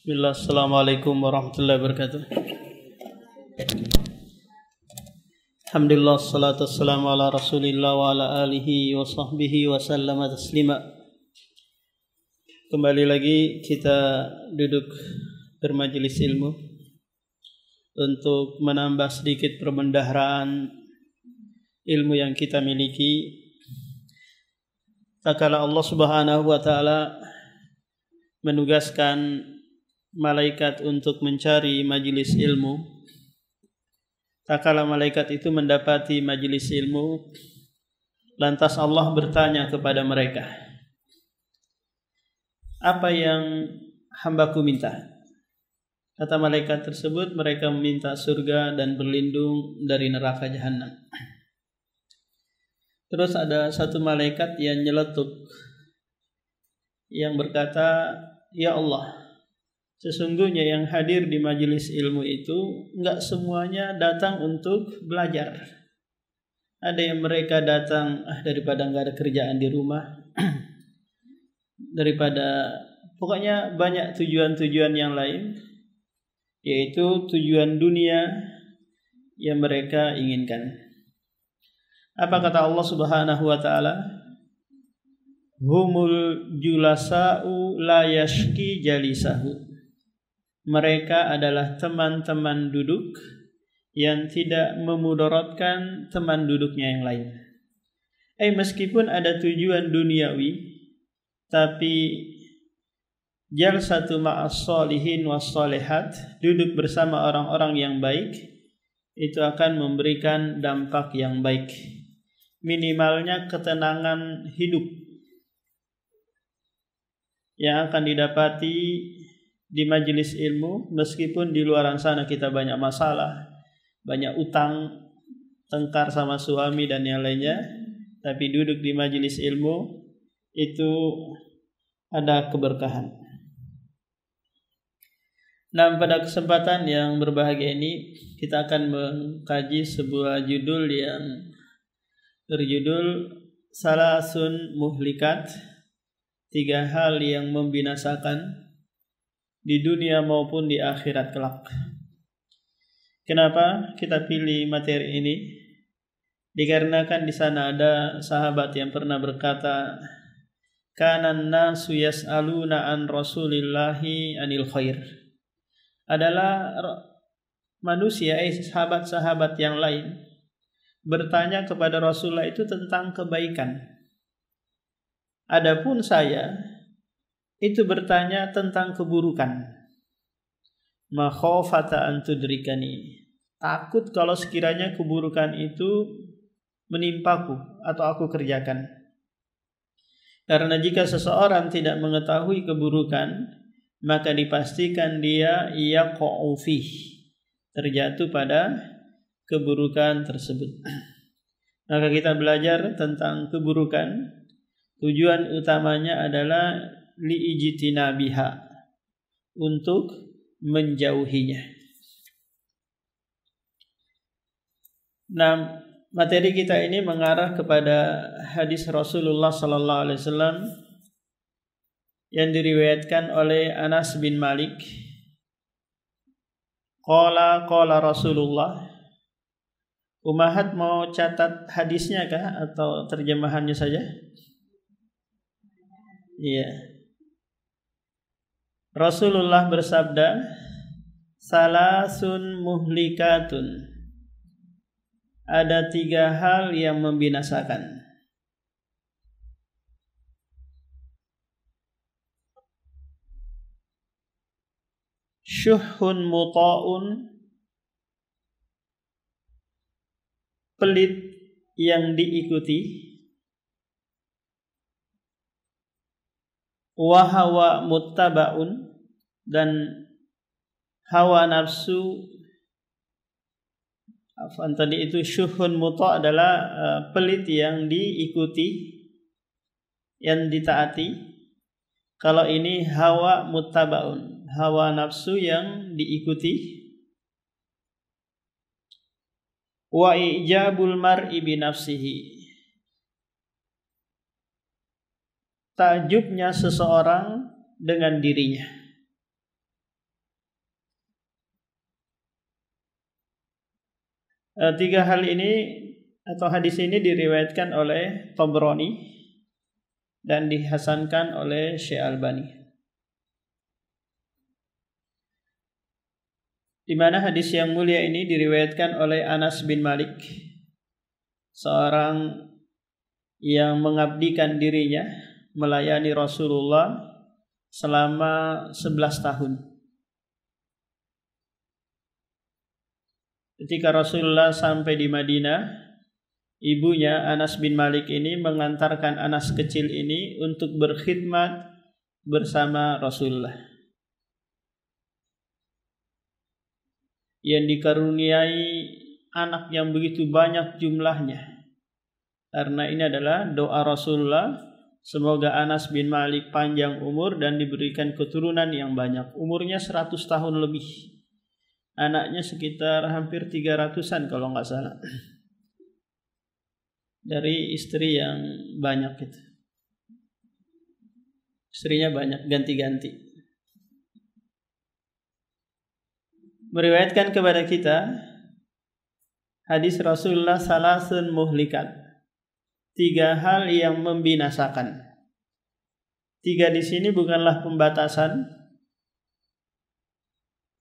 Bismillah, assalamualaikum warahmatullahi wabarakatuh. Alhamdulillah, salatu wassalamu ala rasulillah wa ala alihi wa sahbihi wa sallama taslima. Kembali lagi kita duduk bermajelis ilmu untuk menambah sedikit perbendaharaan ilmu yang kita miliki. Tak kala Allah Subhanahu wa taala menugaskan malaikat untuk mencari majelis ilmu, tak kala malaikat itu mendapati majelis ilmu, lantas Allah bertanya kepada mereka, apa yang hambaku minta? Kata malaikat tersebut, mereka meminta surga dan berlindung dari neraka jahanam. Terus ada satu malaikat yang nyeletuk, yang berkata, ya Allah, sesungguhnya yang hadir di majelis ilmu itu enggak semuanya datang untuk belajar. Ada yang mereka datang daripada enggak ada kerjaan di rumah, daripada pokoknya banyak tujuan-tujuan yang lain, yaitu tujuan dunia yang mereka inginkan. Apa kata Allah Subhanahu wa taala? Humul julasa'u la yashki jalisahu. Mereka adalah teman-teman duduk yang tidak memudaratkan teman duduknya yang lain. Meskipun ada tujuan duniawi, tapi jalsatu ma'as sholihin was sholihat, duduk bersama orang-orang yang baik, itu akan memberikan dampak yang baik. Minimalnya ketenangan hidup yang akan didapati di majelis ilmu, meskipun di luar sana kita banyak masalah, banyak utang, tengkar sama suami dan yang lainnya, tapi duduk di majelis ilmu itu ada keberkahan. Nah, pada kesempatan yang berbahagia ini kita akan mengkaji sebuah judul yang berjudul Salasun Muhlikat, 3 hal yang membinasakan di dunia maupun di akhirat kelak. Kenapa kita pilih materi ini? Dikarenakan di sana ada sahabat yang pernah berkata, kanan nasu yas'aluna an rasulillahi anil khair. Adalah manusia, sahabat-sahabat yang lain bertanya kepada Rasulullah itu tentang kebaikan. Adapun saya itu bertanya tentang keburukan. Makhafata an tudrikani. Takut kalau sekiranya keburukan itu menimpaku atau aku kerjakan. Karena jika seseorang tidak mengetahui keburukan, maka dipastikan dia yaqa'u fih, terjatuh pada keburukan tersebut. Maka kita belajar tentang keburukan. Tujuan utamanya adalah liijtinabiha, untuk menjauhinya. Nah, materi kita ini mengarah kepada hadis Rasulullah sallallahu alaihi wasallam yang diriwayatkan oleh Anas bin Malik. Qala Rasulullah. Umahat mau catat hadisnya kah atau terjemahannya saja? Iya. Rasulullah bersabda, salasun muhlikatun. Ada 3 hal yang membinasakan. Syuhun muta'un, pelit yang diikuti. Wa hawa muttaba'un, dan hawa nafsu. Tadi itu syuhun muta' adalah pelit yang diikuti, yang ditaati. Kalau ini hawa muttaba'un, hawa nafsu yang diikuti. Wa ijabul mar'i bi nafsihi, takjubnya seseorang dengan dirinya. Tiga hal ini atau hadis ini diriwayatkan oleh Tabrani dan dihasankan oleh Syekh Albani. Di mana hadis yang mulia ini diriwayatkan oleh Anas bin Malik, seorang yang mengabdikan dirinya melayani Rasulullah selama 11 tahun. Ketika Rasulullah sampai di Madinah, ibunya Anas bin Malik ini mengantarkan Anas kecil ini untuk berkhidmat bersama Rasulullah, yang dikaruniai anak yang begitu banyak jumlahnya. Karena ini adalah doa Rasulullah, semoga Anas bin Malik panjang umur dan diberikan keturunan yang banyak. Umurnya 100 tahun lebih. Anaknya sekitar hampir 300-an kalau nggak salah. Dari istri yang banyak itu. Istrinya banyak, ganti-ganti. Meriwayatkan kepada kita hadis Rasulullah salasun muhlikat. 3 hal yang membinasakan. 3 di sini bukanlah pembatasan,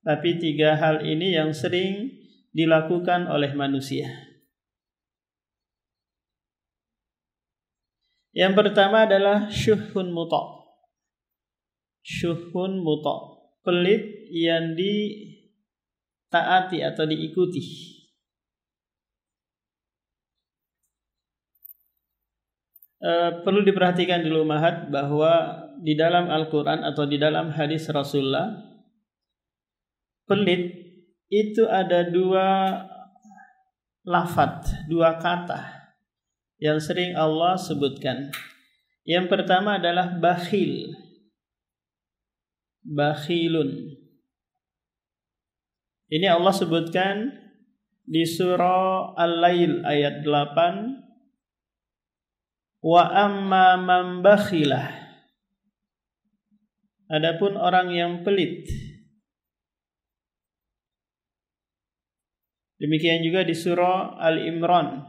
tapi 3 hal ini yang sering dilakukan oleh manusia. Yang pertama adalah syuhun muta'. Syuhun muta', pelit yang ditaati atau diikuti. Perlu diperhatikan dulu Mahat bahwa di dalam Al-Quran atau di dalam hadis Rasulullah, pelit itu ada 2 lafadz, 2 kata yang sering Allah sebutkan. Yang pertama adalah bakhil. Bakhilun. Ini Allah sebutkan di surah Al-Lail ayat 8. Wa amma man bakhilah. Adapun orang yang pelit. Demikian juga di surah Al-Imran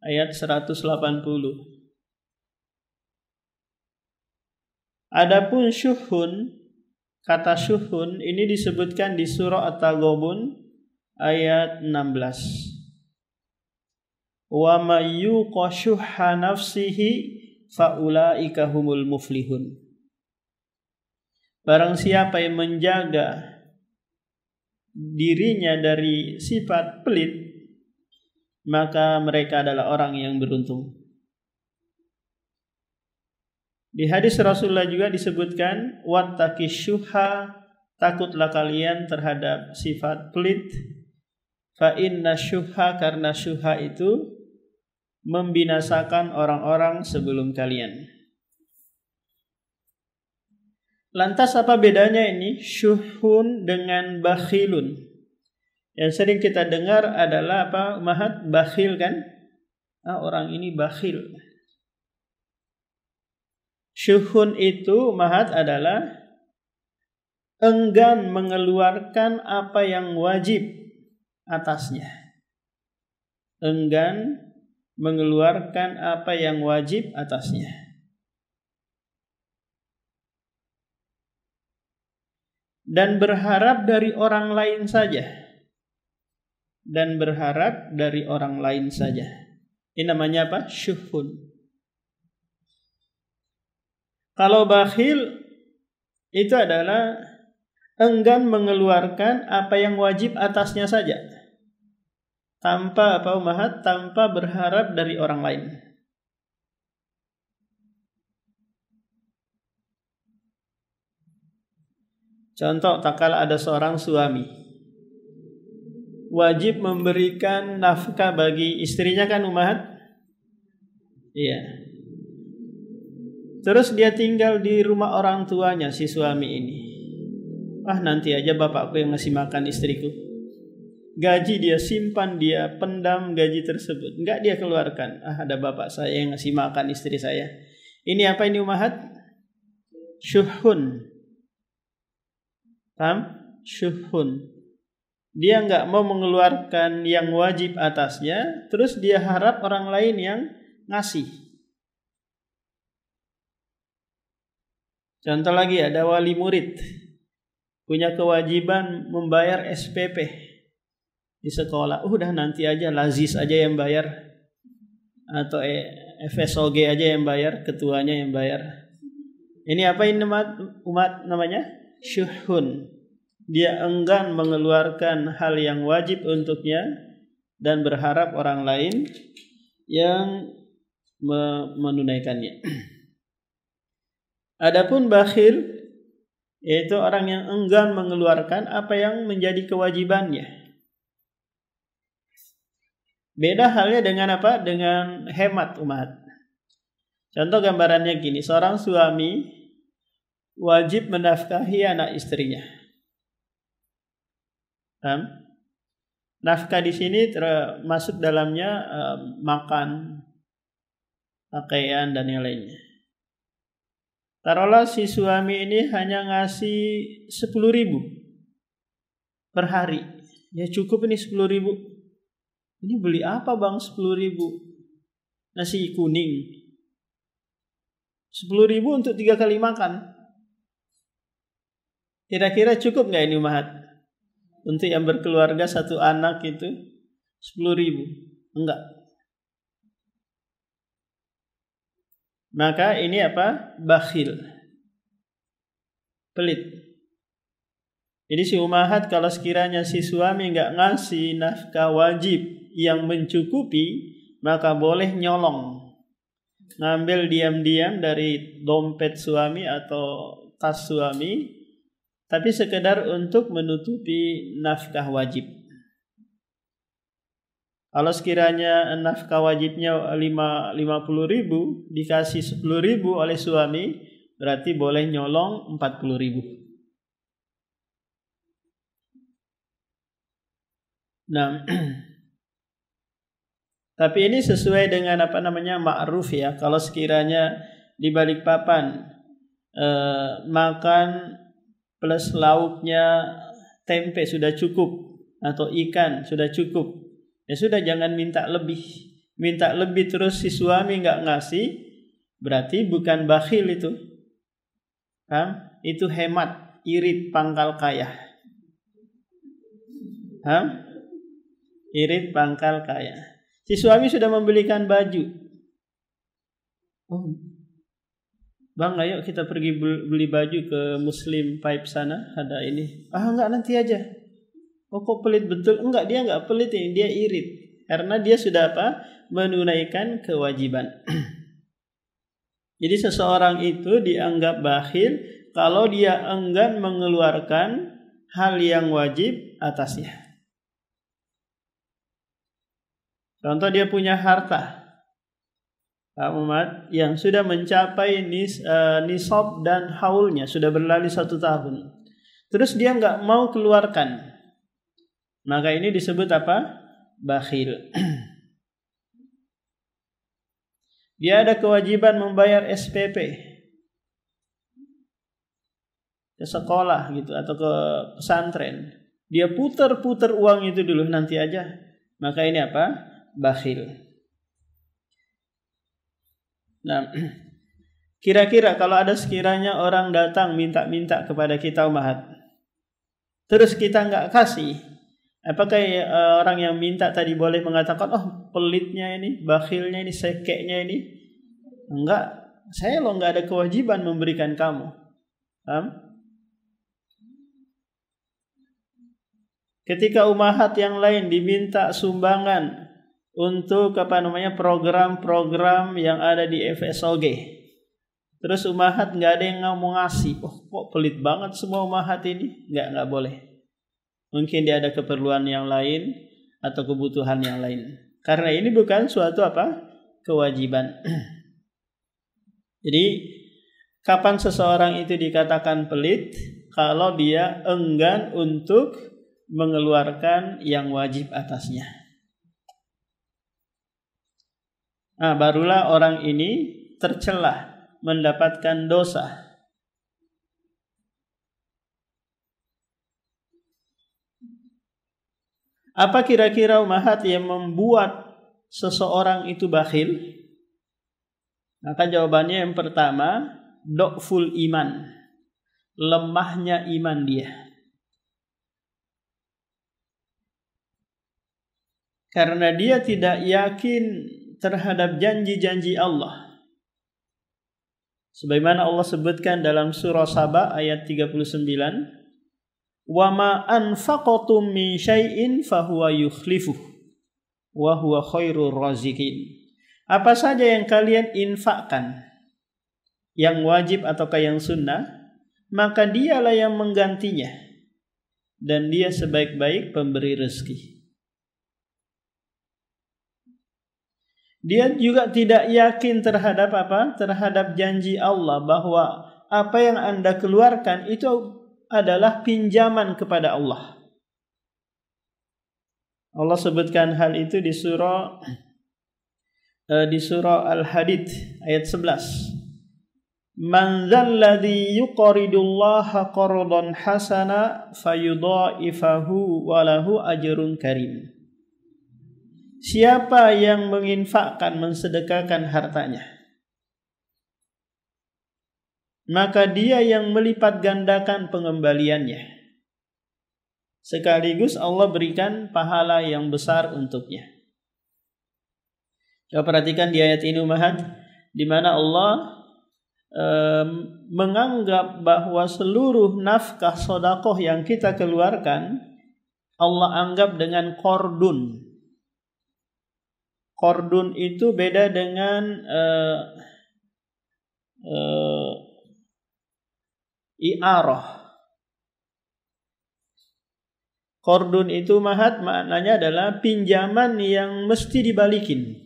ayat 180. Adapun syuhun, kata syuhun ini disebutkan di surah At-Taghabun ayat 16. Wa may yuqa syuhha nafsihi faulaika humul muflihun. Barang siapa yang menjaga dirinya dari sifat pelit, maka mereka adalah orang yang beruntung. Di hadis Rasulullah juga disebutkan wattaqi syuhha, takutlah kalian terhadap sifat pelit. Fa inna syuhha, karena syuhha itu membinasakan orang-orang sebelum kalian. Lantas apa bedanya ini syuhun dengan bakhilun? Yang sering kita dengar adalah apa, Mahat? Bakhil kan? Orang ini bakhil. Syuhun itu Mahat adalah enggan mengeluarkan apa yang wajib atasnya. Enggan mengeluarkan apa yang wajib atasnya. Dan berharap dari orang lain saja. Dan berharap dari orang lain saja. Ini namanya apa? Syuhun. Kalau bakhil itu adalah enggan mengeluarkan apa yang wajib atasnya saja. Tanpa apa Mahat? Tanpa berharap dari orang lain. Contoh, tak kala ada seorang suami wajib memberikan nafkah bagi istrinya kan Mahat? Iya. Terus dia tinggal di rumah orang tuanya si suami ini. Nanti aja bapakku yang ngasih makan istriku. Gaji dia simpan, dia pendam gaji tersebut. Enggak dia keluarkan. Ada bapak saya yang ngasih makan istri saya. Ini apa ini Mahat? Syuhun. Paham? Syuhun. dia nggak mau mengeluarkan yang wajib atasnya, terus dia harap orang lain yang ngasih. Contoh lagi, ada wali murid punya kewajiban membayar SPP di sekolah. Udah nanti aja Lazis aja yang bayar, atau FSOG aja yang bayar, ketuanya yang bayar. Ini apa ini umat namanya? Syuhun. Dia enggan mengeluarkan hal yang wajib untuknya dan berharap orang lain yang menunaikannya. Adapun bakhil, yaitu orang yang enggan mengeluarkan apa yang menjadi kewajibannya. Beda halnya dengan apa? Dengan hemat umat. Contoh gambarannya gini, seorang suami wajib menafkahi anak istrinya. Nafkah di sini termasuk dalamnya makan, pakaian dan yang lainnya. Taruhlah si suami ini hanya ngasih 10.000 per hari. Ya cukup ini 10.000. Ini beli apa bang 10.000? Nasi kuning. 10.000 untuk 3 kali makan. Kira-kira cukup nggak ini umat? Untuk yang berkeluarga satu anak itu 10.000? Enggak. Maka ini apa? Bakhil. Pelit. Jadi si umahat kalau sekiranya si suami enggak ngasih nafkah wajib yang mencukupi, maka boleh nyolong. Ngambil diam-diam dari dompet suami atau tas suami, tapi sekedar untuk menutupi nafkah wajib. Kalau sekiranya nafkah wajibnya 50.000, dikasih 10.000 oleh suami, berarti boleh nyolong 40.000. Nah, tapi ini sesuai dengan apa namanya ma'ruf ya. Kalau sekiranya di Balikpapan makan plus lauknya tempe sudah cukup atau ikan sudah cukup, ya sudah jangan minta lebih. Minta lebih terus si suami nggak ngasih, berarti bukan bakhil itu. Itu hemat, irit pangkal kaya. Irit pangkal kaya. Si suami sudah membelikan baju. Oh, bang, ayo kita pergi beli baju ke Muslim Pipe sana, ada ini. Enggak, nanti aja. Oh, kok pelit betul? Enggak, dia enggak pelit ini, dia irit. Karena dia sudah apa? Menunaikan kewajiban. Jadi seseorang itu dianggap bakhil kalau dia enggan mengeluarkan hal yang wajib atasnya. Contoh, dia punya harta umat yang sudah mencapai nisab dan haulnya, sudah berlalu 1 tahun. Terus dia nggak mau keluarkan, maka ini disebut apa? Bakhil. Dia ada kewajiban membayar SPP ke sekolah gitu atau ke pesantren. Dia putar-putar uang itu dulu, nanti aja. Maka ini apa? Bakhil. Nah, kira-kira kalau ada sekiranya orang datang minta-minta kepada kita umat, terus kita nggak kasih, apakah orang yang minta tadi boleh mengatakan, oh pelitnya ini, bakhilnya ini, sekeknya ini? Enggak, saya loh nggak ada kewajiban memberikan kamu. Ketika umahat yang lain diminta sumbangan untuk program-program yang ada di FSOG, terus umahat nggak ada yang mau ngasih, oh kok pelit banget semua umahat ini, nggak boleh. Mungkin dia ada keperluan yang lain atau kebutuhan yang lain. Karena ini bukan suatu kewajiban. Jadi kapan seseorang itu dikatakan pelit? Kalau dia enggan untuk mengeluarkan yang wajib atasnya. Barulah orang ini tercela, mendapatkan dosa. Apa kira-kira umahat yang membuat seseorang itu bakhil? Maka jawabannya yang pertama, do'ful iman. Lemahnya iman dia. Karena dia tidak yakin terhadap janji-janji Allah. Sebagaimana Allah sebutkan dalam surah Saba ayat 39, "Wa ma anfaqtum min syai'in fahuwa yukhlifuh wa huwa khairur raziqin." Apa saja yang kalian infakkan, yang wajib ataukah yang sunnah, maka dialah yang menggantinya, dan dia sebaik-baik pemberi rezeki. Dia juga tidak yakin terhadap apa? Terhadap janji Allah bahwa apa yang Anda keluarkan itu adalah pinjaman kepada Allah. Allah sebutkan hal itu di surah Al-Hadid ayat 11. Man dzalladzi yuqridullaha qardan hasana fayudha'ifahu wa lahu ajrun karim. Siapa yang menginfakkan, mensedekahkan hartanya, maka dia yang melipat gandakan pengembaliannya. Sekaligus Allah berikan pahala yang besar untuknya. Coba perhatikan di ayat ini umahat, di mana Allah menganggap bahwa seluruh nafkah sedekah yang kita keluarkan Allah anggap dengan qardun. Qardun itu beda dengan i'arah. Qardun itu mahat maknanya adalah pinjaman yang mesti dibalikin.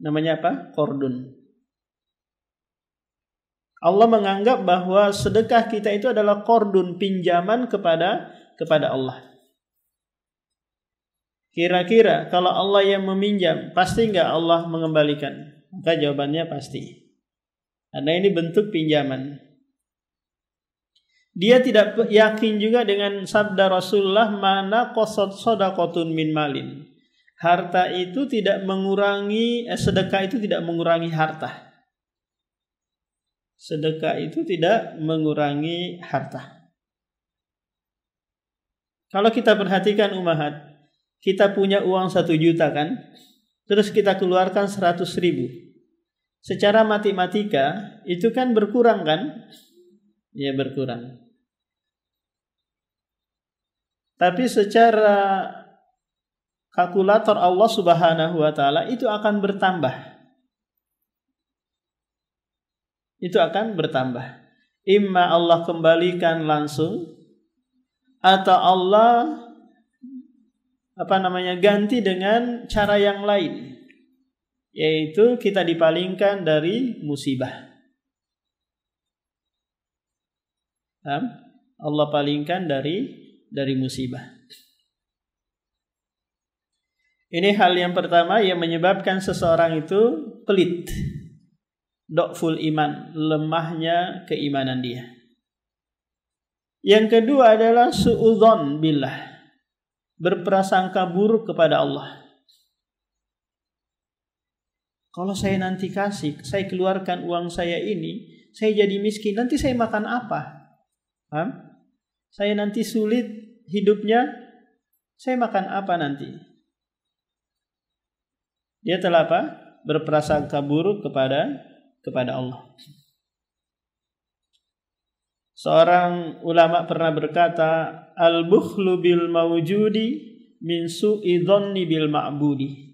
Namanya apa? Qardun. Allah menganggap bahwa sedekah kita itu adalah qardun, pinjaman kepada Allah. Kira-kira kalau Allah yang meminjam, pasti enggak Allah mengembalikan? Maka jawabannya pasti. Karena ini bentuk pinjaman. Dia tidak yakin juga dengan sabda Rasulullah, mana qasad shadaqatun min malin. Harta itu tidak mengurangi, sedekah itu tidak mengurangi harta. Sedekah itu tidak mengurangi harta. Kalau kita perhatikan umahat, kita punya uang 1 juta kan, terus kita keluarkan 100.000. Secara matematika itu kan berkurang kan? Ya berkurang. Tapi secara kalkulator Allah Subhanahu wa taala itu akan bertambah. Itu akan bertambah. Imma Allah kembalikan langsung, atau Allah ganti dengan cara yang lain, yaitu kita dipalingkan dari musibah. Allah palingkan dari musibah. Ini hal yang pertama yang menyebabkan seseorang itu pelit, do'ful iman, lemahnya keimanan dia. Yang kedua adalah su'udzon billah, berprasangka buruk kepada Allah. Kalau saya nanti saya keluarkan uang saya ini, saya jadi miskin, nanti saya makan apa? Saya nanti sulit hidupnya, saya makan apa nanti? Dia telah apa? Berprasangka buruk kepada Allah. Seorang ulama pernah berkata, al-bukhlu bil mawjudi min su'i dhanni bil ma'budi.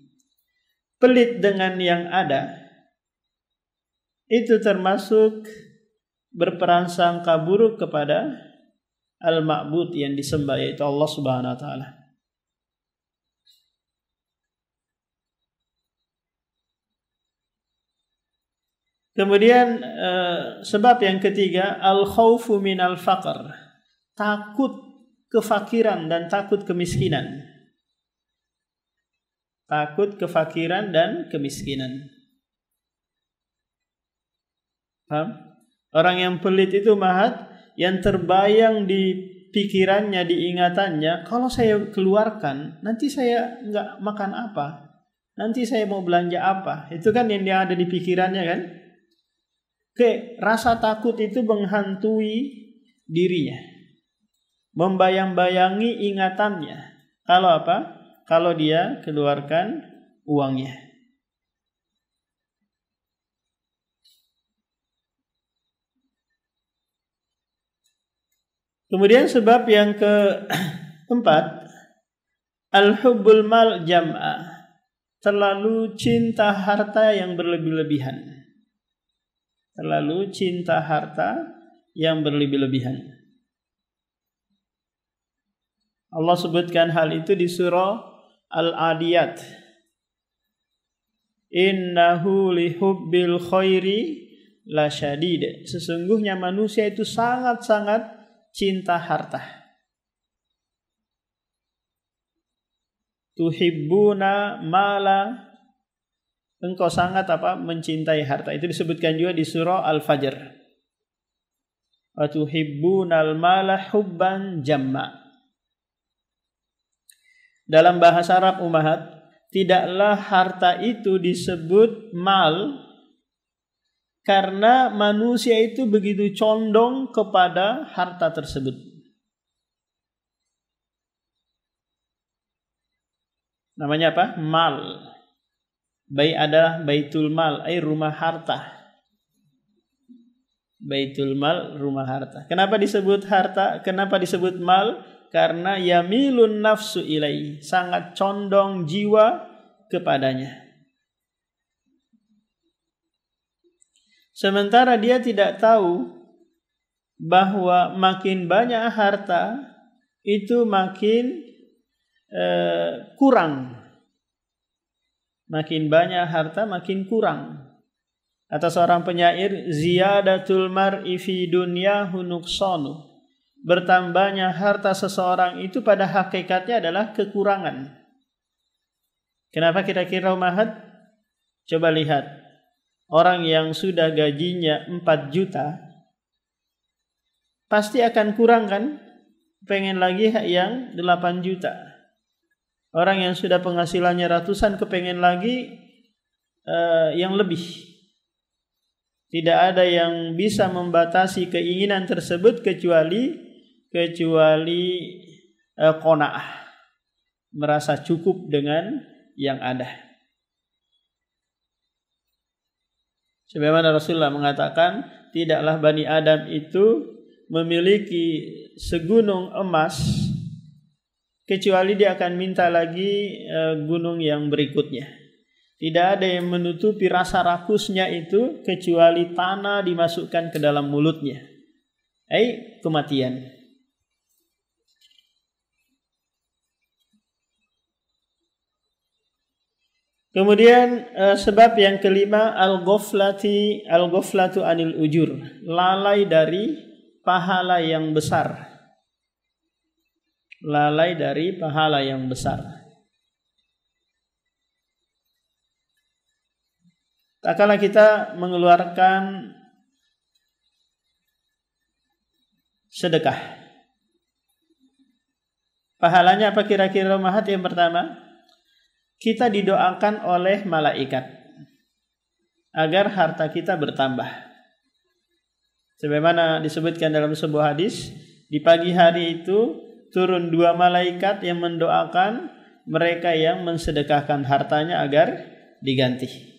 Pelit dengan yang ada itu termasuk berprasangka buruk kepada al-ma'bud yang disembah, yaitu Allah Subhanahu wa taala. Kemudian sebab yang ketiga, al-khaufu minal faqr, takut kefakiran dan takut kemiskinan. Takut kefakiran dan kemiskinan. Paham? Orang yang pelit itu mahat, yang terbayang di pikirannya, di ingatannya, kalau saya keluarkan, nanti saya nggak makan apa, nanti saya mau belanja apa. Itu kan yang ada di pikirannya kan. Oke, rasa takut itu menghantui dirinya, membayang-bayangi ingatannya. Kalau apa? Kalau dia keluarkan uangnya. Kemudian sebab yang keempat, al-hubbul mal jam'a, terlalu cinta harta yang berlebih-lebihan. Terlalu cinta harta yang berlebih-lebihan. Allah sebutkan hal itu di surah Al-Adiyat. Innahu lihubbil khairi lasyadid. Sesungguhnya manusia itu sangat-sangat cinta harta. Tuhibbuna mala, engkau sangat mencintai harta. Itu disebutkan juga di surah Al-Fajr. Wa tuhibbunal mala hubban jamma. Dalam bahasa Arab ummahat, tidaklah harta itu disebut mal karena manusia itu begitu condong kepada harta tersebut. Namanya apa? Mal. Bai adalah baitul mal, rumah harta. Baitul mal, rumah harta. Kenapa disebut harta? Kenapa disebut mal? Karena yamilun nafsu ilai, sangat condong jiwa kepadanya. Sementara dia tidak tahu bahwa makin banyak harta itu makin kurang. Makin banyak harta makin kurang. Kata seorang penyair, ziyadatul mar'i fi dunyahu nuqsanu. Bertambahnya harta seseorang itu pada hakikatnya adalah kekurangan. Kenapa kira-kira umahat? Coba lihat. Orang yang sudah gajinya 4 juta pasti akan kurang kan? Pengen lagi yang 8 juta. Orang yang sudah penghasilannya ratusan kepengen lagi yang lebih. Tidak ada yang bisa membatasi keinginan tersebut kecuali qanaah, merasa cukup dengan yang ada. Sebagaimana Rasulullah mengatakan, tidaklah Bani Adam itu memiliki segunung emas kecuali dia akan minta lagi gunung yang berikutnya. Tidak ada yang menutupi rasa rakusnya itu kecuali tanah dimasukkan ke dalam mulutnya. Kematian. Kemudian sebab yang kelima, al-ghaflatu anil ujur, lalai dari pahala yang besar. Lalai dari pahala yang besar. Tak kala kita mengeluarkan sedekah, pahalanya apa kira-kira Mahat? Yang pertama, kita didoakan oleh malaikat agar harta kita bertambah. Sebagaimana disebutkan dalam sebuah hadis, di pagi hari itu turun 2 malaikat yang mendoakan mereka yang mensedekahkan hartanya agar diganti.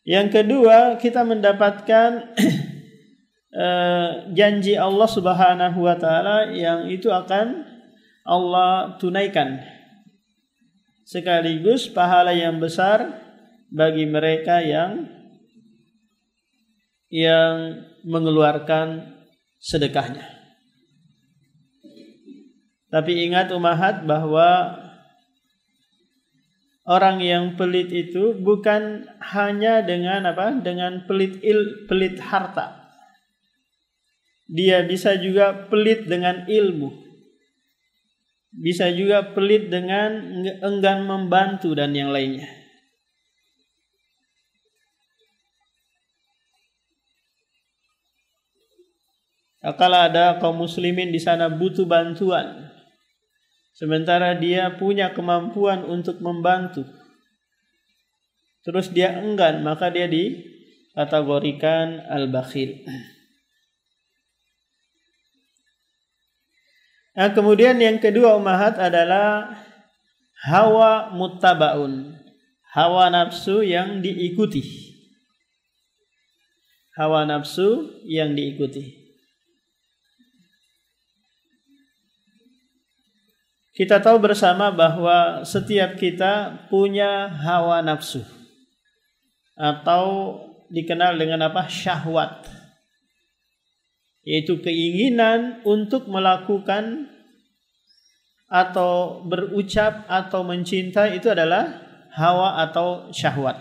Yang kedua, kita mendapatkan janji Allah Subhanahu wa taala yang itu akan Allah tunaikan, sekaligus pahala yang besar bagi mereka yang mengeluarkan sedekahnya. Tapi ingat umahat bahwa orang yang pelit itu bukan hanya dengan pelit harta. Dia bisa juga pelit dengan ilmu. Bisa juga pelit dengan enggan membantu dan yang lainnya. Kalau ada kaum muslimin di sana butuh bantuan, sementara dia punya kemampuan untuk membantu, terus dia enggan, maka dia dikategorikan al-bakhil. Nah, kemudian yang kedua ummahat adalah hawa muttabaun, hawa nafsu yang diikuti. Hawa nafsu yang diikuti. Kita tahu bersama bahwa setiap kita punya hawa nafsu atau dikenal dengan apa? Syahwat. Yaitu keinginan untuk melakukan atau berucap atau mencintai, itu adalah hawa atau syahwat.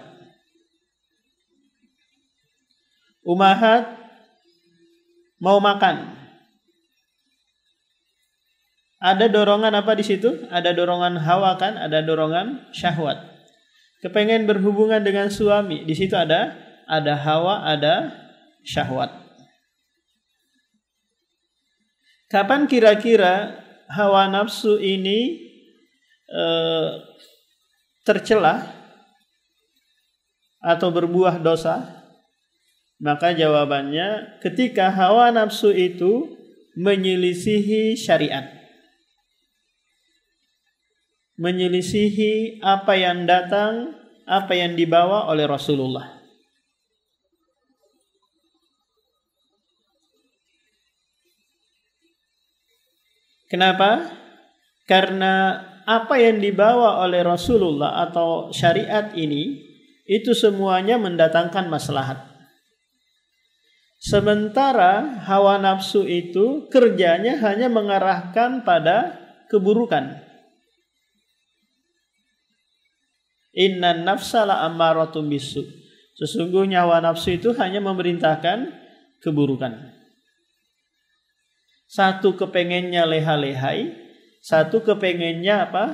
Ummahat mau makan. Ada dorongan apa di situ? Ada dorongan hawa kan? Ada dorongan syahwat. Kepengen berhubungan dengan suami, di situ ada hawa, ada syahwat. Kapan kira-kira hawa nafsu ini tercela atau berbuah dosa? Maka jawabannya ketika hawa nafsu itu menyelisihi syariat, menyelisihi apa yang datang, apa yang dibawa oleh Rasulullah. Kenapa? Karena apa yang dibawa oleh Rasulullah atau syariat ini, itu semuanya mendatangkan maslahat. Sementara hawa nafsu itu kerjanya hanya mengarahkan pada keburukan. Inna nafsa la ammaratun bisu. Sesungguhnya hawa nafsu itu hanya memerintahkan keburukan. Satu kepengennya leha-lehai, satu kepengennya apa?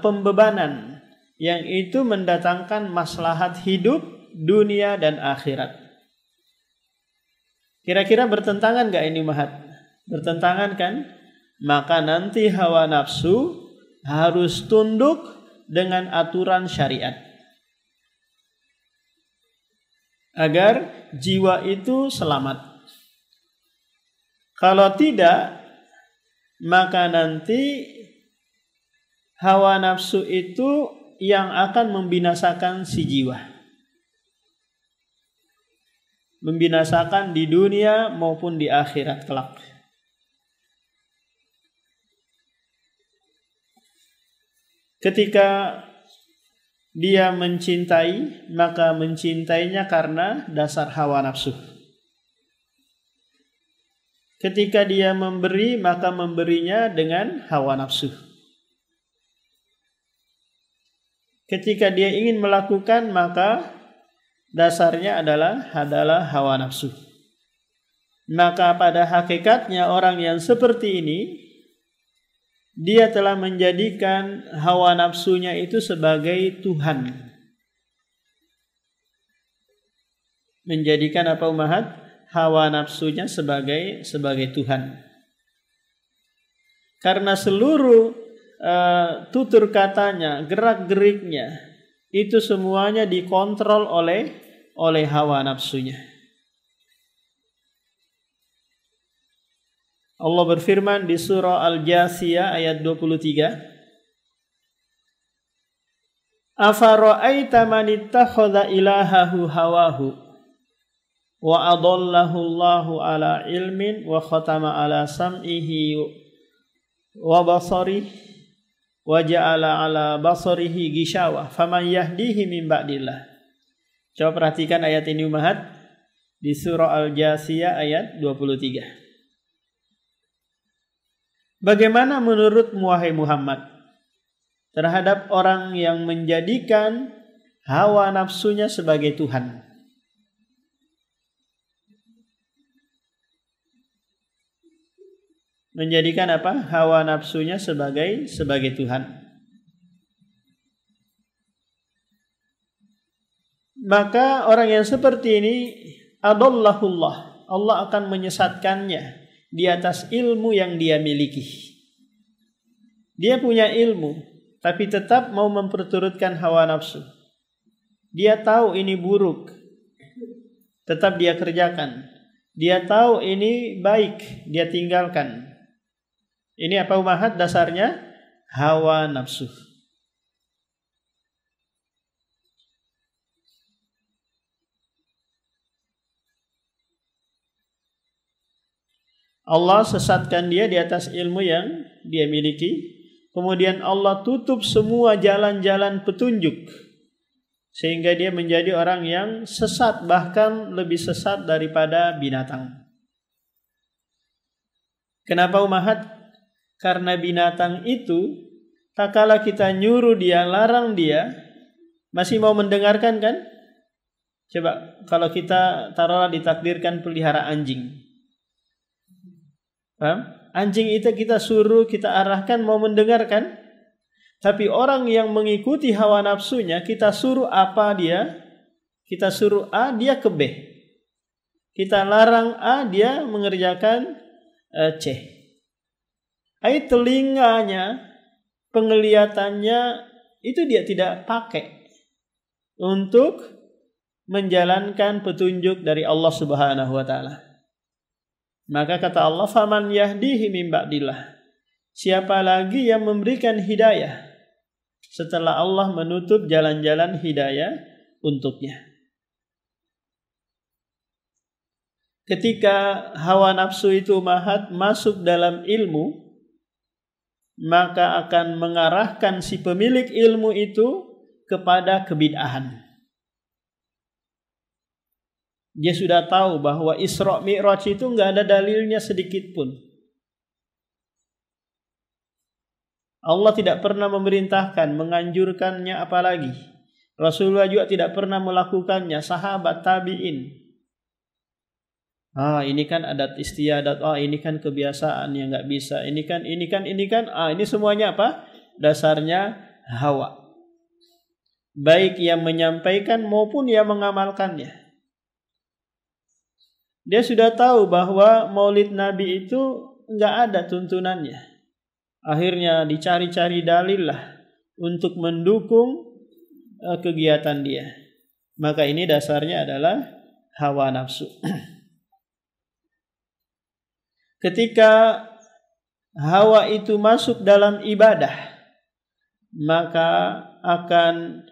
Pembebanan yang itu mendatangkan maslahat hidup, dunia dan akhirat. Kira-kira bertentangan gak ini ummahat? Bertentangan kan? Maka nanti hawa nafsu harus tunduk dengan aturan syariat agar jiwa itu selamat. Kalau tidak, maka nanti hawa nafsu itu yang akan membinasakan si jiwa, membinasakan di dunia maupun di akhirat kelak. Ketika dia mencintai, maka mencintainya karena dasar hawa nafsu. Ketika dia memberi, maka memberinya dengan hawa nafsu. Ketika dia ingin melakukan, maka dasarnya adalah hawa nafsu. Maka pada hakikatnya orang yang seperti ini, dia telah menjadikan hawa nafsunya itu sebagai Tuhan. Menjadikan apa ummahat? Hawa nafsunya sebagai Tuhan. Karena seluruh tutur katanya, gerak-geriknya, itu semuanya dikontrol oleh hawa nafsunya. Allah berfirman di surah Al-Jasiyah ayat 23. Afara'aita man ittakhadha ilahahu hawahu wa adallahu Allahu ala ilmin wa khatama ala sam'ihi wa basarihi wa ja'ala ala basarihi gishawa faman yahdihi min ba'dillah. Coba perhatikan ayat ini ummahat di surah Al-Jasiyah ayat 23. Bagaimana menurutmu wahai Muhammad terhadap orang yang menjadikan hawa nafsunya sebagai Tuhan? Menjadikan apa? Hawa nafsunya sebagai Tuhan. Maka orang yang seperti ini adallahullah, Allah akan menyesatkannya di atas ilmu yang dia miliki. Dia punya ilmu, tapi tetap mau memperturutkan hawa nafsu. Dia tahu ini buruk, tetap dia kerjakan. Dia tahu ini baik, dia tinggalkan. Ini apa umahat dasarnya? Hawa nafsu. Allah sesatkan dia di atas ilmu yang dia miliki. Kemudian Allah tutup semua jalan-jalan petunjuk, sehingga dia menjadi orang yang sesat, bahkan lebih sesat daripada binatang. Kenapa umahat? Karena binatang itu, tak kala kita nyuruh dia, larang dia, masih mau mendengarkan kan? Coba kalau kita taruhlah ditakdirkan pelihara anjing. Paham? Anjing itu kita suruh, kita arahkan, mau mendengarkan. Tapi orang yang mengikuti hawa nafsunya, kita suruh apa dia? Kita suruh A, dia ke B. Kita larang A, dia mengerjakan C. Telinganya, penglihatannya, itu dia tidak pakai untuk menjalankan petunjuk dari Allah Subhanahu wa Ta'ala. Maka kata Allah, faman yahdihi min ba'dillah. Siapa lagi yang memberikan hidayah setelah Allah menutup jalan-jalan hidayah untuknya? Ketika hawa nafsu itu masuk dalam ilmu, maka akan mengarahkan si pemilik ilmu itu kepada kebid'ahan. Dia sudah tahu bahwa Isra Mi'raj itu enggak ada dalilnya sedikit pun. Allah tidak pernah memerintahkan, menganjurkannya apalagi. Rasulullah juga tidak pernah melakukannya, sahabat, tabi'in. Ini kan adat istiadat, ini kan kebiasaan yang enggak bisa. Ini kan. Ini semuanya apa? Dasarnya hawa. Baik yang menyampaikan maupun yang mengamalkannya. Dia sudah tahu bahwa maulid Nabi itu enggak ada tuntunannya. Akhirnya dicari-cari dalil lah untuk mendukung kegiatan dia. Maka ini dasarnya adalah hawa nafsu. Ketika hawa itu masuk dalam ibadah, maka akan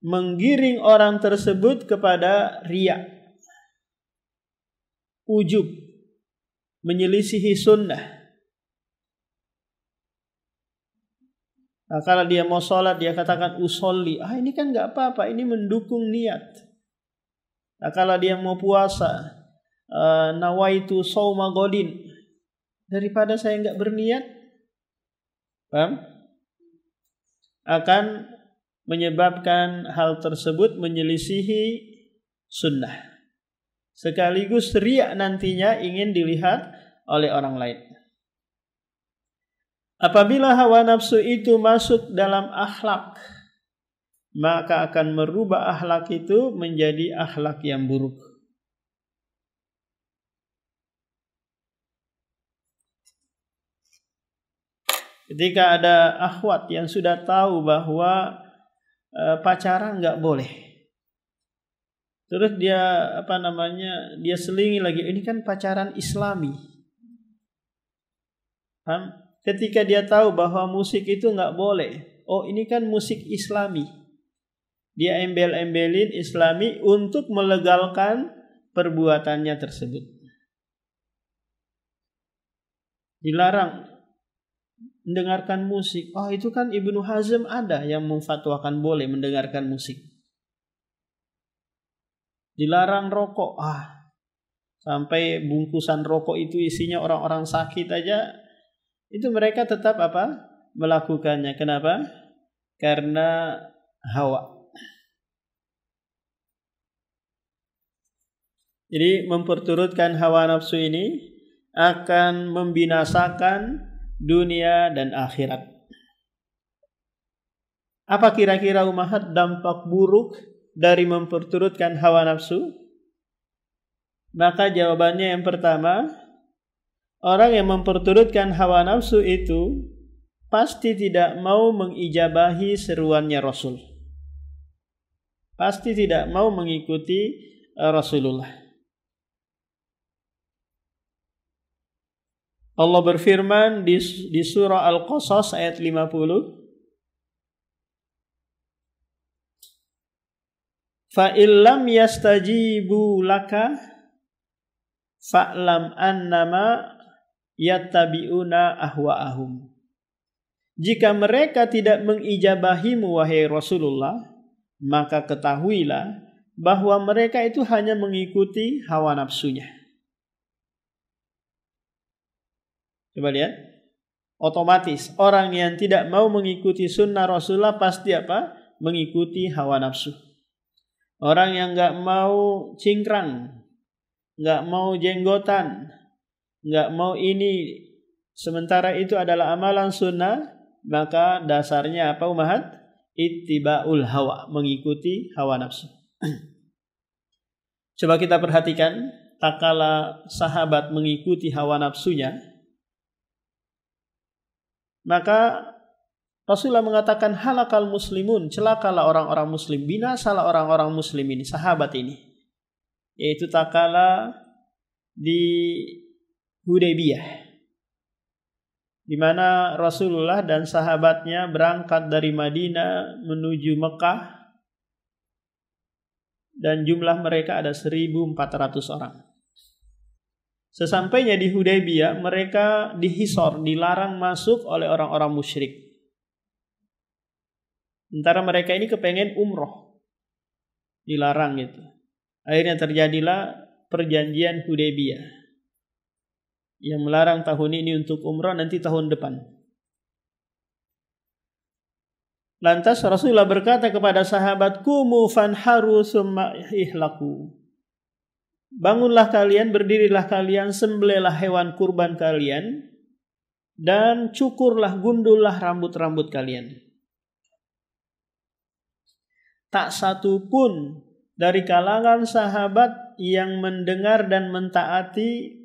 menggiring orang tersebut kepada riya, ujub, menyelisihi sunnah. Nah, kalau dia mau sholat, dia katakan usolli. Ini kan nggak apa-apa, ini mendukung niat. Nah, kalau dia mau puasa, nawaitu shauma godin, daripada saya nggak berniat, paham? Akan menyebabkan hal tersebut menyelisihi sunnah. Sekaligus riya nantinya ingin dilihat oleh orang lain. Apabila hawa nafsu itu masuk dalam akhlak, maka akan merubah akhlak itu menjadi akhlak yang buruk. Ketika ada akhwat yang sudah tahu bahwa pacaran nggak boleh, terus dia dia selingi lagi, ini kan pacaran Islami. Paham? Ketika dia tahu bahwa musik itu nggak boleh, ini kan musik Islami, dia embel-embelin Islami untuk melegalkan perbuatannya tersebut. Dilarang mendengarkan musik. Itu kan Ibnu Hazm ada yang memfatwakan boleh mendengarkan musik. Dilarang rokok. Sampai bungkusan rokok itu isinya orang-orang sakit aja, itu mereka tetap melakukannya. Kenapa? Karena hawa. Jadi memperturutkan hawa nafsu ini akan membinasakan dunia dan akhirat. Apa kira-kira umahat dampak buruk dari memperturutkan hawa nafsu? Maka jawabannya yang pertama, orang yang memperturutkan hawa nafsu itu pasti tidak mau mengijabahi seruannya Rasul. Pasti tidak mau mengikuti Rasulullah. Allah berfirman di surah Al-Qasas ayat 50, fa illam yastajibu laka fa'lam annama yattabi'una ahwa'ahum. Jika mereka tidak mengijabahimu wahai Rasulullah, maka ketahuilah bahwa mereka itu hanya mengikuti hawa nafsunya. Coba lihat, otomatis orang yang tidak mau mengikuti sunnah Rasulullah pasti apa? Mengikuti hawa nafsu. Orang yang nggak mau cingkrang, nggak mau jenggotan, nggak mau ini, sementara itu adalah amalan sunnah, maka dasarnya apa umahat? Ittiba'ul hawa, mengikuti hawa nafsu. Coba kita perhatikan, tak kala sahabat mengikuti hawa nafsunya, maka Rasulullah mengatakan halakal muslimun, celakalah orang-orang muslim, binasalah orang-orang muslim ini, sahabat ini. Yaitu tak kala di Hudaybiyah, di mana Rasulullah dan sahabatnya berangkat dari Madinah menuju Mekah, dan jumlah mereka ada 1.400 orang. Sesampainya di Hudaybiyah, mereka dihisor, dilarang masuk oleh orang-orang musyrik. Sementara mereka ini kepengen umroh, dilarang gitu. Akhirnya terjadilah perjanjian Hudaybiyah yang melarang tahun ini untuk umrah, nanti tahun depan. Lantas Rasulullah berkata kepada sahabat, kumu fanharu summa ihlaku. Bangunlah kalian, berdirilah kalian, sembelihlah hewan kurban kalian, dan cukurlah, gundullah rambut-rambut kalian. Tak satu pun dari kalangan sahabat yang mendengar dan mentaati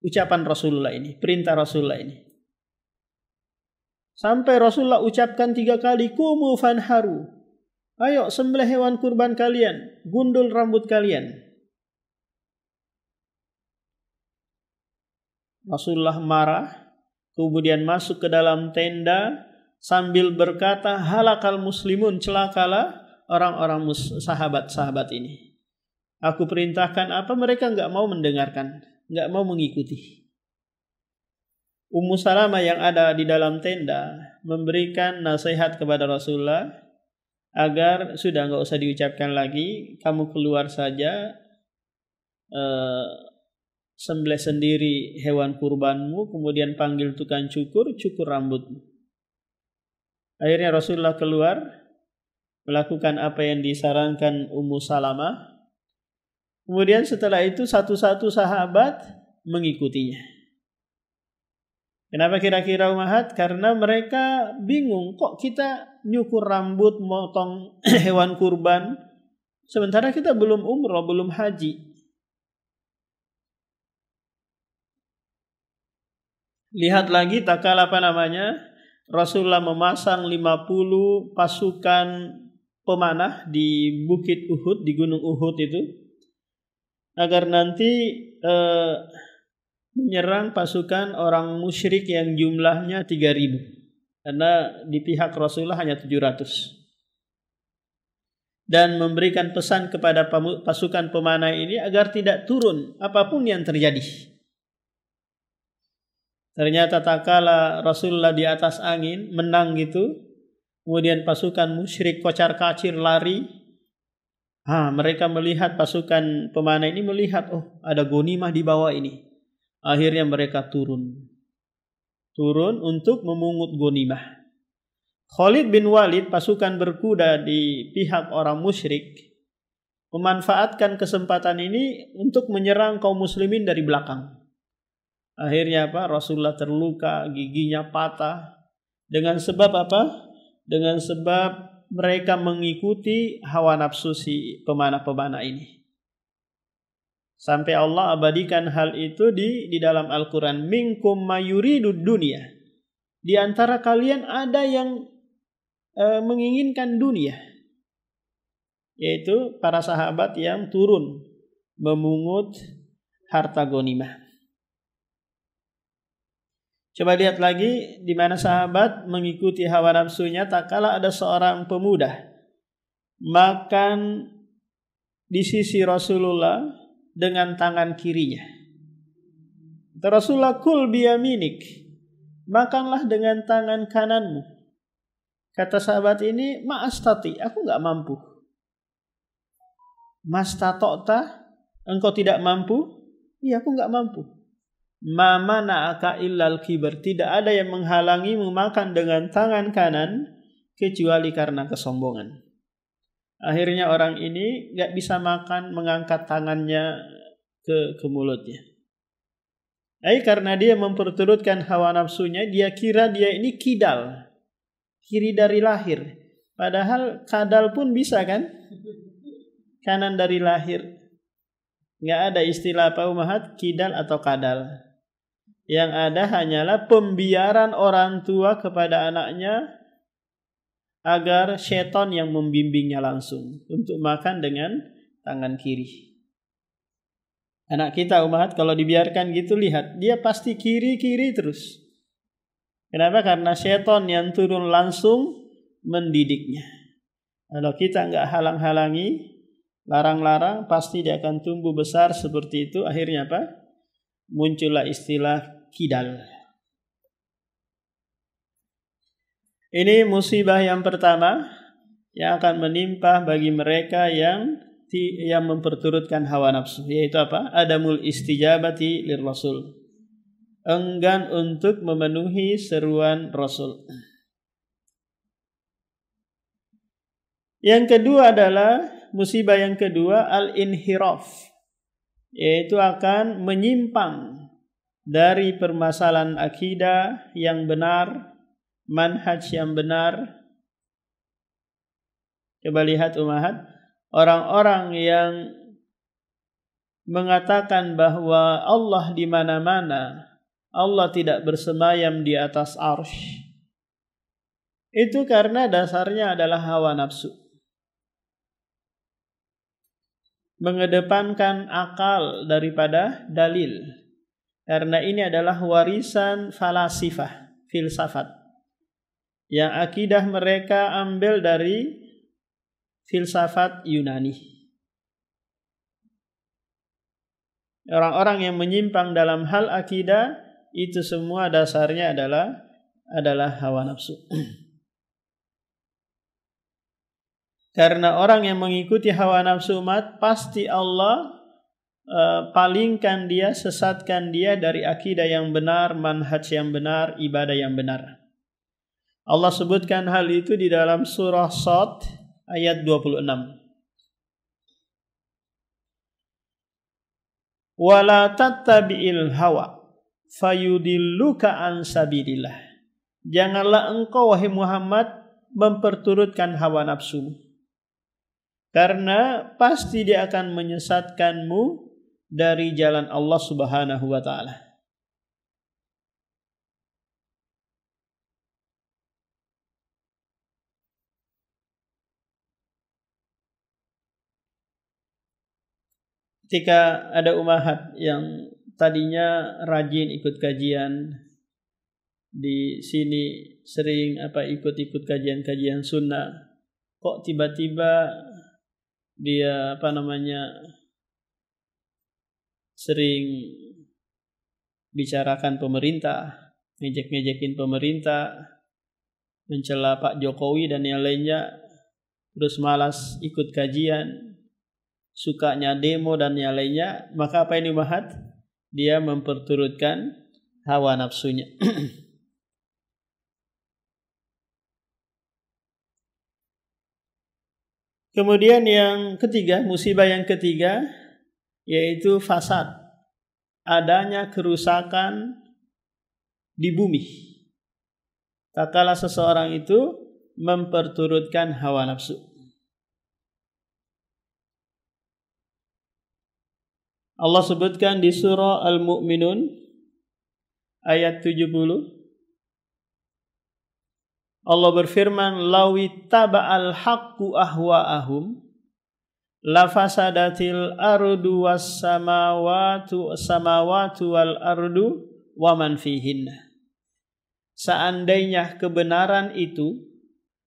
ucapan Rasulullah ini, perintah Rasulullah ini. Sampai Rasulullah ucapkan 3 kali, kumu fanharu. Ayo sembelih hewan kurban kalian, gundul rambut kalian. Rasulullah marah, kemudian masuk ke dalam tenda sambil berkata, halakal muslimun, celakalah orang-orang sahabat-sahabat ini. Aku perintahkan apa, mereka enggak mau mendengarkan, enggak mau mengikuti. Ummu Salamah yang ada di dalam tenda memberikan nasihat kepada Rasulullah agar sudah enggak usah diucapkan lagi, kamu keluar saja, sembelih sendiri hewan kurbanmu, kemudian panggil tukang cukur rambutmu. Akhirnya Rasulullah keluar melakukan apa yang disarankan Ummu Salamah. Kemudian setelah itu satu-satu sahabat mengikutinya. Kenapa kira-kira umahat? Karena mereka bingung, kok kita nyukur rambut, motong hewan kurban, sementara kita belum umroh, belum haji. Lihat lagi tak kala Rasulullah memasang 50 pasukan pemanah di Bukit Uhud, di Gunung Uhud itu, agar nanti menyerang pasukan orang musyrik yang jumlahnya 3.000. Karena di pihak Rasulullah hanya 700. Dan memberikan pesan kepada pasukan pemanah ini agar tidak turun apapun yang terjadi. Ternyata tak kala Rasulullah di atas angin menang gitu, kemudian pasukan musyrik kocar-kacir lari. Mereka melihat, pasukan pemanah ini melihat, oh ada ghanimah di bawah ini. Akhirnya mereka turun untuk memungut ghanimah. Khalid bin Walid, pasukan berkuda di pihak orang musyrik, memanfaatkan kesempatan ini untuk menyerang kaum muslimin dari belakang. Akhirnya Rasulullah terluka, giginya patah. Dengan sebab apa? Dengan sebab mereka mengikuti hawa nafsu si pemanah-pemanah ini. Sampai Allah abadikan hal itu di dalam Al-Quran. Minkum mayuridud dunia. Di antara kalian ada yang menginginkan dunia. Yaitu para sahabat yang turun memungut harta ghanimah. Coba lihat lagi di mana sahabat mengikuti hawa nafsunya. Tak kala ada seorang pemuda makan di sisi Rasulullah dengan tangan kirinya. Rasulullah, kul biyaminik, makanlah dengan tangan kananmu. Kata sahabat ini, ma'astati, aku enggak mampu. Mastatokta, engkau tidak mampu? Iya, aku enggak mampu. Ma mana'aka illal kibar, tidak ada yang menghalangi memakan dengan tangan kanan kecuali karena kesombongan. Akhirnya orang ini enggak bisa makan mengangkat tangannya ke mulutnya. Karena dia memperturutkan hawa nafsunya, dia kira dia ini kidal, kiri dari lahir. Padahal kadal pun bisa kan? Kanan dari lahir. Enggak ada istilah apa umahat, kidal atau kadal. Yang ada hanyalah pembiaran orang tua kepada anaknya agar setan yang membimbingnya langsung untuk makan dengan tangan kiri. Anak kita umahat kalau dibiarkan gitu, lihat, dia pasti kiri-kiri terus. Kenapa? Karena setan yang turun langsung mendidiknya. Kalau kita enggak halang-halangi, larang-larang, pasti dia akan tumbuh besar seperti itu. Akhirnya apa? Muncullah istilah kidal. Ini musibah yang pertama yang akan menimpa bagi mereka yang memperturutkan hawa nafsu, yaitu apa? Adamul istijabati lir rasul, enggan untuk memenuhi seruan Rasul. Yang kedua adalah musibah yang kedua, al-inhiraf, yaitu akan menyimpang dari permasalahan akidah yang benar, manhaj yang benar. Coba lihat umahat, orang-orang yang mengatakan bahwa Allah di mana-mana, Allah tidak bersemayam di atas arsy, itu karena dasarnya adalah hawa nafsu. Mengedepankan akal daripada dalil. Karena ini adalah warisan falasifah, filsafat, yang akidah mereka ambil dari filsafat Yunani. Orang-orang yang menyimpang dalam hal akidah itu semua dasarnya adalah hawa nafsu. Karena orang yang mengikuti hawa nafsu umat, pasti Allah palingkan dia, sesatkan dia dari akidah yang benar, manhaj yang benar, ibadah yang benar. Allah sebutkan hal itu di dalam surah Shad ayat 26. Wala tattabi'il hawa fayudilluka an sabilillah. Janganlah engkau wahai Muhammad memperturutkan hawa nafsu, karena pasti dia akan menyesatkanmu dari jalan Allah Subhanahu wa taala. Ketika ada umahat yang tadinya rajin ikut kajian di sini, sering ikut kajian-kajian sunnah, kok tiba-tiba dia sering bicarakan pemerintah, ngejek-ngejekin pemerintah, mencela Pak Jokowi dan yang lainnya, terus malas ikut kajian, sukanya demo dan yang lainnya, maka apa ini umahat? Dia memperturutkan hawa nafsunya. Kemudian yang ketiga, musibah yang ketiga, yaitu fasad, adanya kerusakan di bumi. Tak kala seseorang itu memperturutkan hawa nafsu. Allah sebutkan di surah Al-Mu'minun ayat 70. Allah berfirman, "Lawi taba'al haqqu ahwa'ahum lafasadatil ardu was samawati wal ardu wa man fihinna." Seandainya kebenaran itu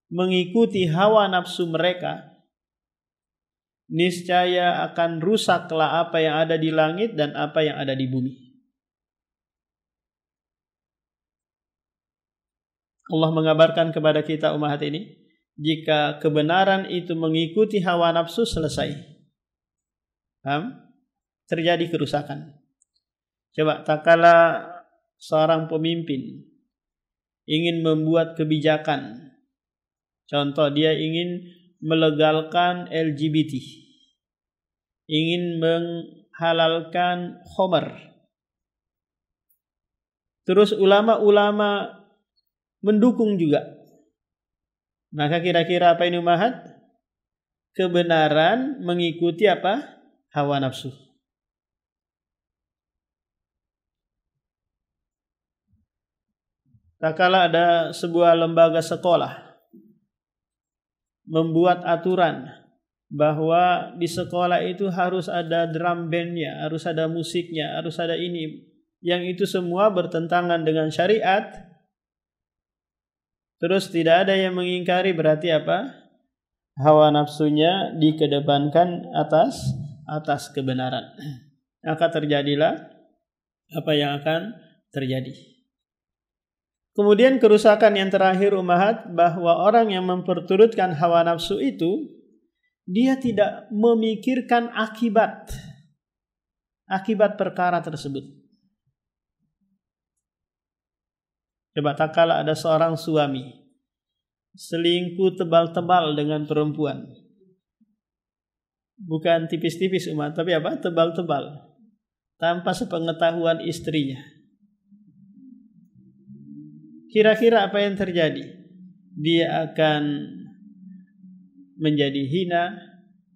mengikuti hawa nafsu mereka, niscaya akan rusaklah apa yang ada di langit dan apa yang ada di bumi. Allah mengabarkan kepada kita umat ini, jika kebenaran itu mengikuti hawa nafsu, selesai. Paham? Terjadi kerusakan. Coba tak kala seorang pemimpin ingin membuat kebijakan. Contoh, dia ingin melegalkan LGBT. Ingin menghalalkan khamar. Terus ulama-ulama mendukung juga. Maka kira-kira apa ini umat? Kebenaran mengikuti apa? Hawa nafsu. Tak kala ada sebuah lembaga sekolah membuat aturan bahwa di sekolah itu harus ada drum bandnya, harus ada musiknya, harus ada ini. Yang itu semua bertentangan dengan syariat. Terus tidak ada yang mengingkari, berarti apa? Hawa nafsunya dikedepankan atas kebenaran. Maka terjadilah apa yang akan terjadi. Kemudian kerusakan yang terakhir umat, bahwa orang yang memperturutkan hawa nafsu itu, dia tidak memikirkan akibat perkara tersebut. Coba tak kala ada seorang suami selingkuh tebal-tebal dengan perempuan. Bukan tipis-tipis umat, tapi apa? Tebal-tebal. Tanpa sepengetahuan istrinya. Kira-kira apa yang terjadi? Dia akan menjadi hina,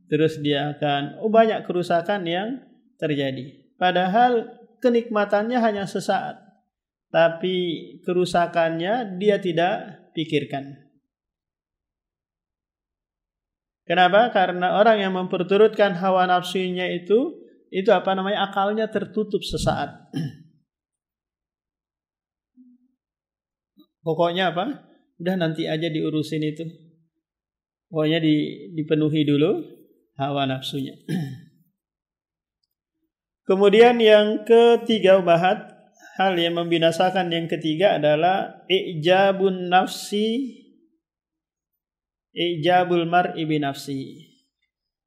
terus dia akan banyak kerusakan yang terjadi. Padahal kenikmatannya hanya sesaat. Tapi kerusakannya dia tidak pikirkan. Kenapa? Karena orang yang memperturutkan hawa nafsunya itu apa namanya? Akalnya tertutup sesaat. Pokoknya apa? Udah nanti aja diurusin itu. Pokoknya dipenuhi dulu hawa nafsunya. Kemudian yang ketiga umat, hal yang membinasakan yang ketiga adalah ijabul mar'i bi nafsi.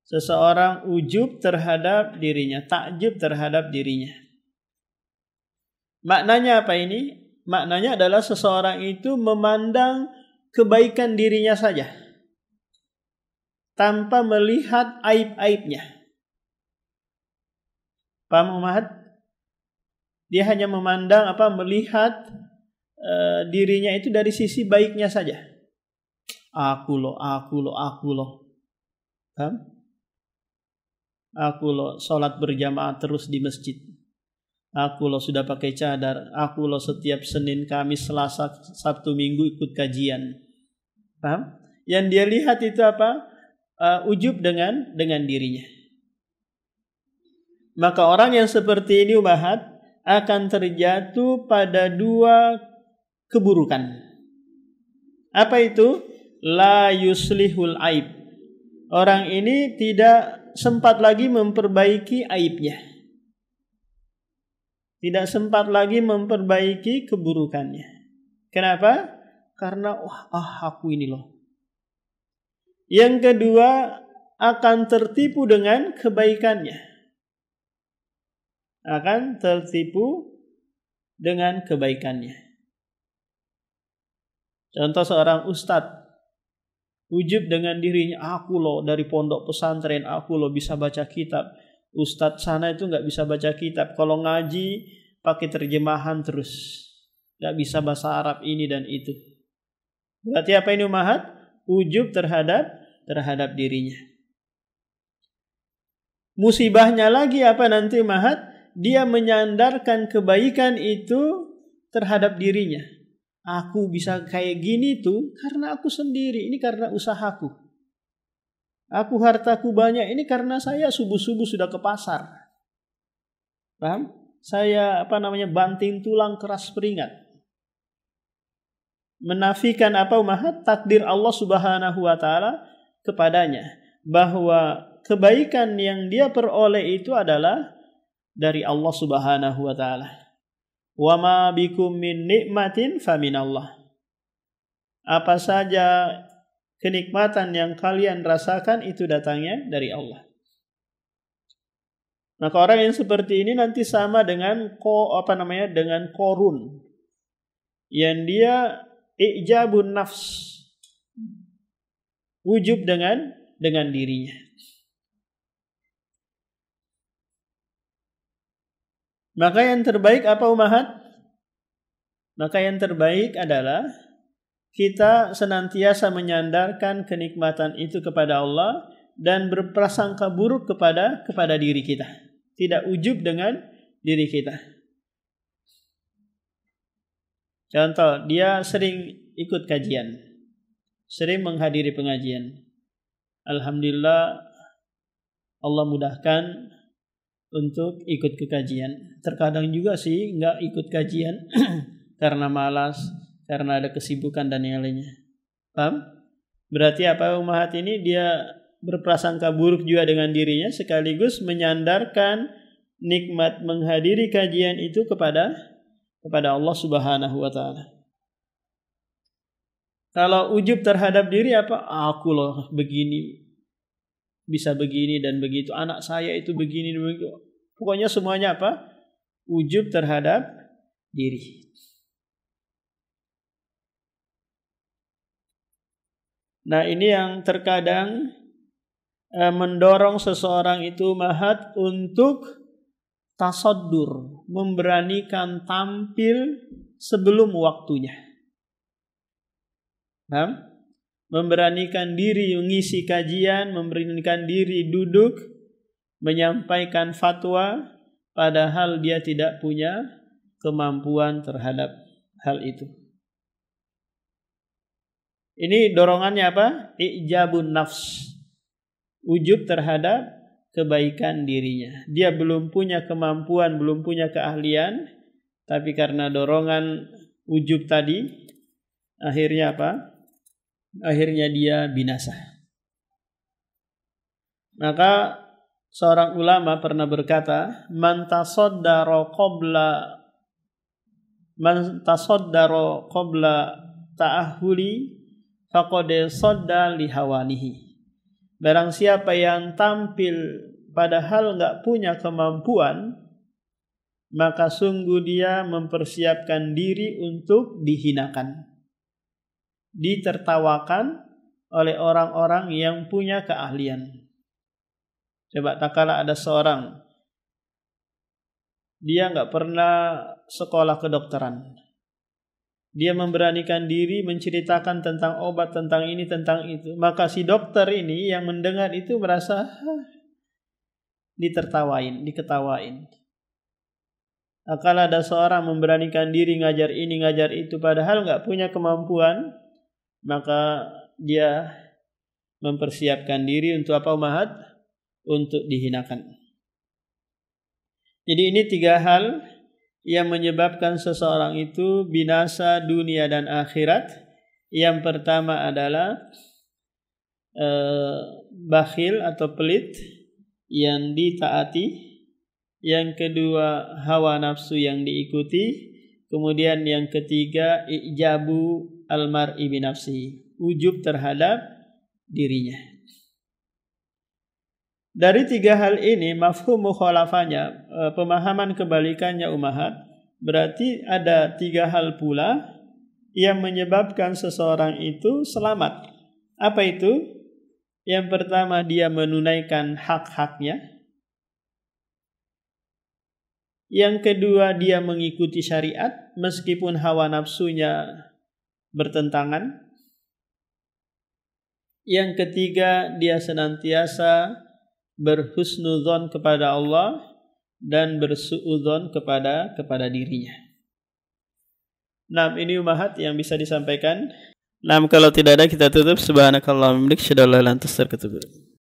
Seseorang ujub terhadap dirinya, takjub terhadap dirinya. Maknanya apa ini? Maknanya adalah seseorang itu memandang kebaikan dirinya saja, tanpa melihat aib-aibnya. Paham umat? Dia hanya memandang melihat dirinya itu dari sisi baiknya saja. Aku loh. Paham? Aku loh sholat berjamaah terus di masjid. Aku loh sudah pakai cadar. Aku loh setiap Senin, Kamis, Selasa, Sabtu, Minggu ikut kajian. Paham? Yang dia lihat itu apa? Ujub dengan dirinya. Maka orang yang seperti ini umat akan terjatuh pada dua keburukan. Apa itu? La yuslihul aib. Orang ini tidak sempat lagi memperbaiki aibnya. Tidak sempat lagi memperbaiki keburukannya. Kenapa? Karena aku ini loh. Yang kedua, akan tertipu dengan kebaikannya. Akan tertipu dengan kebaikannya. Contoh seorang ustadz ujub dengan dirinya, aku loh dari pondok pesantren, aku loh bisa baca kitab. Ustadz sana itu gak bisa baca kitab. Kalau ngaji pakai terjemahan terus, gak bisa bahasa Arab ini dan itu. Berarti apa ini umat? Ujub terhadap dirinya. Musibahnya lagi apa nanti umahat? Dia menyandarkan kebaikan itu terhadap dirinya. Aku bisa kayak gini tuh karena aku sendiri, ini karena usahaku. Aku hartaku banyak ini karena saya subuh-subuh sudah ke pasar. Paham? Saya banting tulang keras keringat. Menafikan apa umahat? Takdir Allah Subhanahu wa taala kepadanya, bahwa kebaikan yang dia peroleh itu adalah dari Allah Subhanahu wa taala. Wa ma bikum min nikmatin faminallah. Apa saja kenikmatan yang kalian rasakan itu datangnya dari Allah. Maka orang yang seperti ini nanti sama dengan dengan Korun, yang dia ijabun nafs, ujub dengan dirinya. Maka yang terbaik apa umahat? Maka yang terbaik adalah kita senantiasa menyandarkan kenikmatan itu kepada Allah dan berprasangka buruk kepada diri kita. Tidak ujub dengan diri kita. Contoh, dia sering ikut kajian, sering menghadiri pengajian. Alhamdulillah Allah mudahkan untuk ikut ke kajian. Terkadang juga sih nggak ikut kajian karena malas, karena ada kesibukan dan yang lainnya. Paham? Berarti apa umahat ini? Dia berprasangka buruk juga dengan dirinya, sekaligus menyandarkan nikmat menghadiri kajian itu kepada Allah Subhanahu wa taala. Kalau ujub terhadap diri apa? Aku loh begini, bisa begini dan begitu. Anak saya itu begini dan begitu. Pokoknya semuanya apa? Ujub terhadap diri. Nah, ini yang terkadang mendorong seseorang itu mahat untuk tasaddur, memberanikan tampil sebelum waktunya. Memberanikan diri mengisi kajian, memberanikan diri duduk menyampaikan fatwa, padahal dia tidak punya kemampuan terhadap hal itu. Ini dorongannya apa? Ijabun nafs, ujub terhadap kebaikan dirinya. Dia belum punya kemampuan, belum punya keahlian, tapi karena dorongan ujub tadi, akhirnya apa? Akhirnya dia binasa. Maka seorang ulama pernah berkata, man tasaddara qabla ta'ahuli faqad sadda li hawanihi. Barang siapa yang tampil padahal enggak punya kemampuan, maka sungguh dia mempersiapkan diri untuk dihinakan, ditertawakan oleh orang-orang yang punya keahlian. Coba tak kala ada seorang, dia enggak pernah sekolah kedokteran, dia memberanikan diri menceritakan tentang obat, tentang ini, tentang itu. Maka si dokter ini yang mendengar itu merasa diketawain. Kalau ada seorang memberanikan diri ngajar ini, ngajar itu, padahal nggak punya kemampuan, maka dia mempersiapkan diri untuk apa umahat? Untuk dihinakan. Jadi ini 3 hal yang menyebabkan seseorang itu binasa dunia dan akhirat. Yang pertama adalah bakhil atau pelit yang ditaati. Yang kedua hawa nafsu yang diikuti. Kemudian yang ketiga ijabu al-mar'i binafsi, ujub terhadap dirinya. Dari 3 hal ini mafhum mukhalafahnya, pemahaman kebalikannya umahat, berarti ada 3 hal pula yang menyebabkan seseorang itu selamat. Apa itu? Yang pertama, dia menunaikan hak-haknya. Yang kedua, dia mengikuti syariat meskipun hawa nafsunya bertentangan. Yang ketiga, dia senantiasa berhusnudzon kepada Allah dan bersuudzon kepada dirinya. Nah, ini umahat yang bisa disampaikan. Nah, kalau tidak ada kita tutup. Subhanakallahumma wa bihamdika asyhadu an la ilaha illa anta astaghfiruka wa atubu ilaik.